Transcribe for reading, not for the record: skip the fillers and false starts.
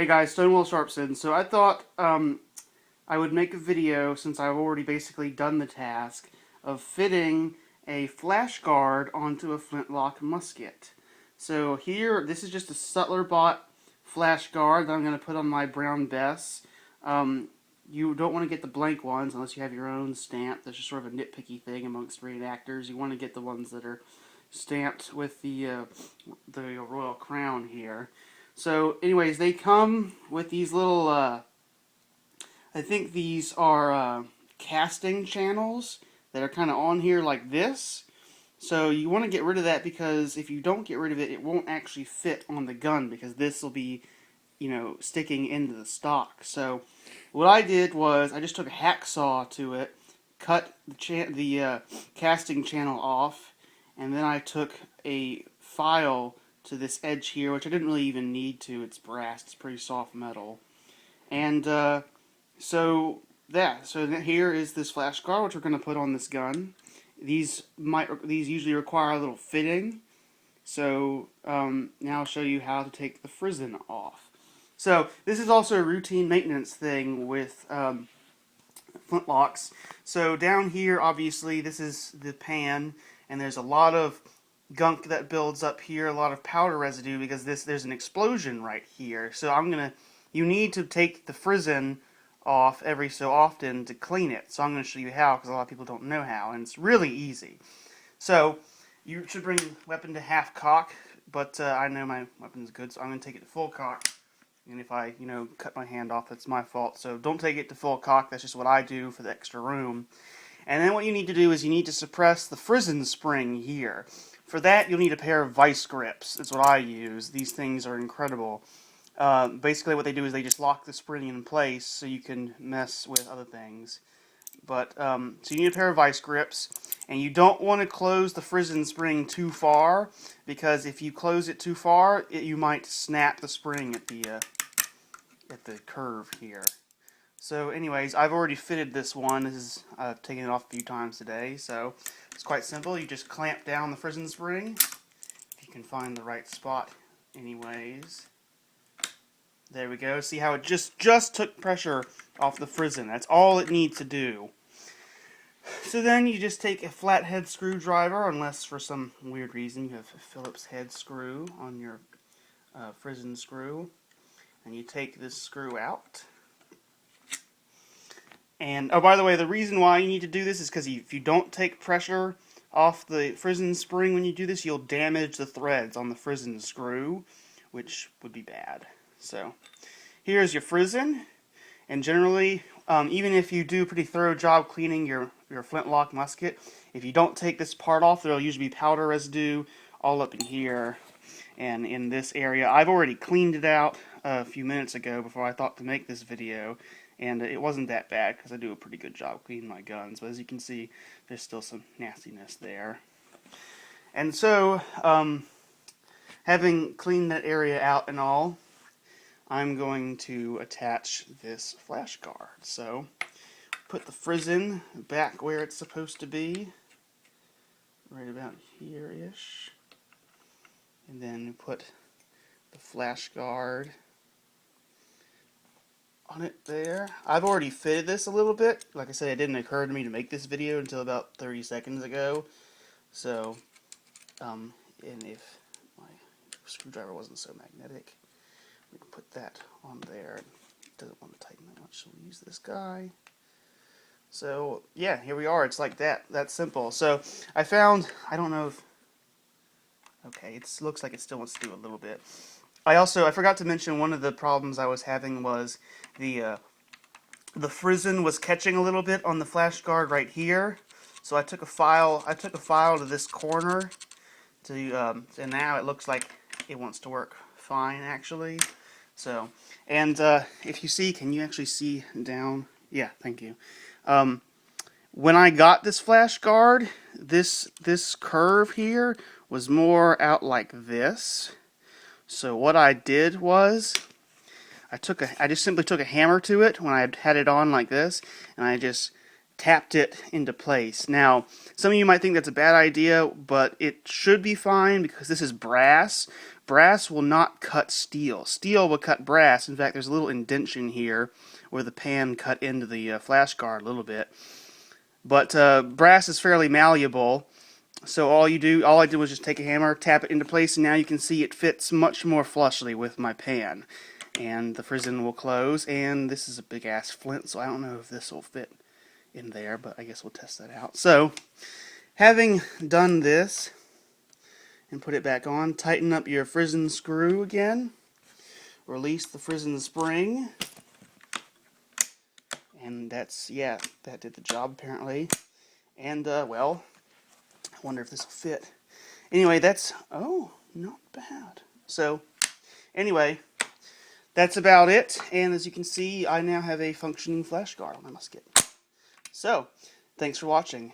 Hey guys, Stonewall Sharpson. So I thought I would make a video, since I've already basically done the task, of fitting a Flashguard onto a Flintlock musket. So here, this is just a Sutler bought Flashguard that I'm going to put on my brown Bess. You don't want to get the blank ones unless you have your own stamp. That's just sort of a nitpicky thing amongst reenactors. You want to get the ones that are stamped with the royal crown here. So, anyways, they come with these little, I think these are casting channels that are kind of on here like this. So you want to get rid of that, because if you don't get rid of it, it won't actually fit on the gun, because this will be, sticking into the stock. So what I did was I just took a hacksaw to it, cut the casting channel off, and then I took a file to this edge here, which I didn't really even need to. It's brass. It's pretty soft metal. And so here is this Flashguard, which we're going to put on this gun. These usually require a little fitting. So now I'll show you how to take the frizzen off. So this is also a routine maintenance thing with Flintlocks. So down here, obviously, this is the pan, and there's a lot of gunk that builds up here, a lot of powder residue, because there's an explosion right here. So you need to take the frizzen off every so often to clean it. So I'm going to show you how, because a lot of people don't know how, and it's really easy. So you should bring your weapon to half cock, but I know my weapon's good, so I'm going to take it to full cock. And if I, cut my hand off, that's my fault. So don't take it to full cock. That's just what I do for the extra room. And then what you need to do is you need to suppress the frizzen spring here. For that, you'll need a pair of vice grips. That's what I use. These things are incredible. Basically what they do is they just lock the spring in place so you can mess with other things. But so you need a pair of vice grips, and you don't want to close the frizzen spring too far, because if you close it too far, you might snap the spring at the curve here. So anyways, I've already fitted this one. I've taken it off a few times today, so it's quite simple. You just clamp down the frizzen spring, if you can find the right spot anyways. There we go. See how it just took pressure off the frizzen. That's all it needs to do. So then you just take a flathead screwdriver, unless for some weird reason you have a Phillips head screw on your frizzen screw, and you take this screw out. And, oh, by the way, the reason why you need to do this is because if you don't take pressure off the frizzen spring when you do this, you'll damage the threads on the frizzen screw, which would be bad. So here's your frizzen, and generally, even if you do a pretty thorough job cleaning your Flintlock musket, if you don't take this part off, there'll usually be powder residue all up in here and in this area. I've already cleaned it out a few minutes ago before I thought to make this video, and it wasn't that bad because I do a pretty good job cleaning my guns, but as you can see, there's still some nastiness there. And so, having cleaned that area out and all, I'm going to attach this Flashguard. So, put the frizzen back where it's supposed to be, right about here-ish, and then put the Flashguard on it there. I've already fitted this a little bit. Like I said, it didn't occur to me to make this video until about 30 seconds ago. So, and if my screwdriver wasn't so magnetic, we can put that on there. It doesn't want to tighten that much, so we'll use this guy. So, yeah, here we are. It's like that. That's simple. So, I found, I don't know if, okay, it looks like it still wants to do a little bit. I forgot to mention, one of the problems I was having was the frizzen was catching a little bit on the Flashguard right here. So I took a file to this corner and now it looks like it wants to work fine, actually. So, and if you see, can you actually see down? Yeah, thank you. When I got this Flashguard, this curve here was more out like this. So what I did was, I just simply took a hammer to it when I had it on like this, and I just tapped it into place. Now, some of you might think that's a bad idea, but it should be fine because this is brass. Brass will not cut steel. Steel will cut brass. In fact, there's a little indentation here where the pan cut into the Flashguard a little bit. But brass is fairly malleable, so all I did was just take a hammer, tap it into place, and now you can see it fits much more flushly with my pan. And the frizzen will close, and this is a big-ass flint, so I don't know if this will fit in there, but I guess we'll test that out. So, having done this, and put it back on, tighten up your frizzen screw again, release the frizzen spring, and that did the job apparently. And, well, I wonder if this will fit. Anyway, not bad. So, anyway, that's about it, and as you can see, I now have a functioning Flashguard on my musket. So, thanks for watching.